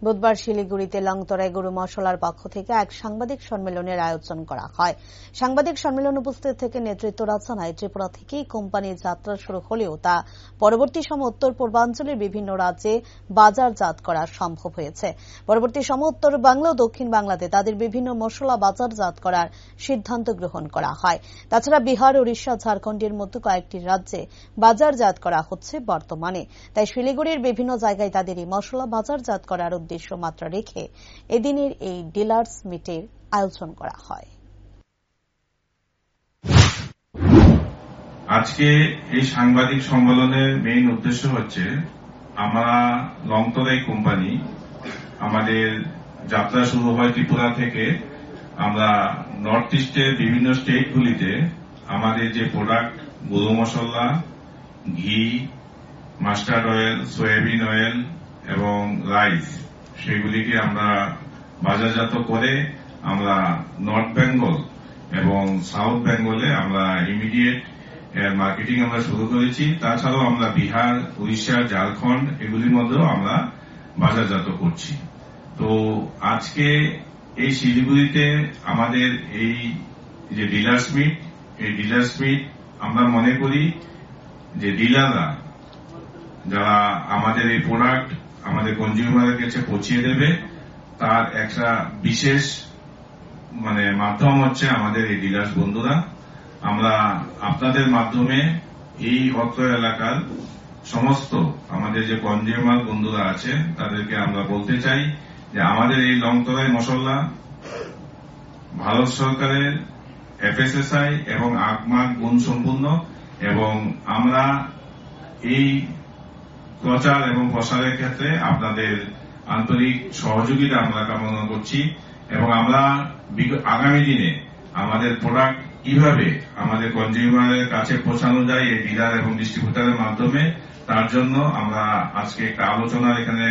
বুধবার শিলিগুড়িতে লংতরায় গরু মশলার পক্ষ থেকে এক সাংবাদিক সম্মেলনের আয়োজন করা হয়। সাংবাদিক সম্মেলন উপস্থিত থেকে নেতৃত্বরা জানায়, ত্রিপুরা থেকেই কোম্পানির যাত্রা শুরু হলেও তা পরবর্তী সময় উত্তর পূর্বাঞ্চলের বিভিন্ন রাজ্যে বাজারজাত করা সম্ভব হয়েছে। পরবর্তী সময় উত্তর বাংলা ও দক্ষিণ বাংলাতে তাদের বিভিন্ন মশলা বাজারজাত করার সিদ্ধান্ত গ্রহণ করা হয়। তাছাড়া বিহার, ওড়িশা, ঝাড়খণ্ডের মতো কয়েকটি রাজ্যে বাজারজাত করা হচ্ছে বর্তমানে। তাই শিলিগুড়ির বিভিন্ন জায়গায় তাদের এই মশলা বাজারজাত করার উদ্দেশ্য মাত্রা রেখে এদিনের এই ডিলার্স মিটের আয়োজন করা হয়। আজকে এই সাংবাদিক সম্মেলনের মেইন উদ্দেশ্য হচ্ছে, আমরা লংতরাই কোম্পানি, আমাদের যাত্রা শুরু হয় ত্রিপুরা থেকে। আমরা নর্থ ইস্টের বিভিন্ন স্টেটগুলিতে আমাদের যে প্রোডাক্ট, গরু মশলা, ঘি, মাস্টার্ড অয়েল, সয়াবিন অয়েল এবং রাইস, সেগুলিকে আমরা বাজারজাত করে আমরা নর্থ বেঙ্গল এবং সাউথ বেঙ্গলে আমরা ইমিডিয়েট মার্কেটিং আমরা শুরু করেছি। তাছাড়াও আমরা বিহার, উড়িষ্যা, ঝাড়খণ্ড এগুলির মধ্যেও আমরা বাজারজাত করছি। তো আজকে এই শিলিগুড়িতে আমাদের এই যে ডিলার্স মিট, এই ডিলার্স মিট আমরা মনে করি যে ডিলাররা যারা আমাদের এই প্রোডাক্ট আমাদের কনজিউমারের কাছে পৌঁছিয়ে দেবে, তার একটা বিশেষ মাধ্যম হচ্ছে আমাদের এই ডিলার্স বন্ধুরা। আমরা আপনাদের মাধ্যমে এই অত্র এলাকার সমস্ত আমাদের যে কনজিউমার বন্ধুরা আছে তাদেরকে আমরা বলতে চাই যে আমাদের এই লংতরাই মশলা ভারত সরকারের FSSAI এবং আগমার্ক গুণ সম্পূর্ণ, এবং আমরা এই প্রচার এবং প্রসারের ক্ষেত্রে আপনাদের আন্তরিক সহযোগিতা আমরা কামনা করছি। এবং আমরা আগামী দিনে আমাদের প্রোডাক্ট কিভাবে আমাদের কনজিউমারের কাছে পৌঁছানো যায় এই ডিলার এবং ডিস্ট্রিবিউটারের মাধ্যমে, তার জন্য আমরা আজকে একটা আলোচনা এখানে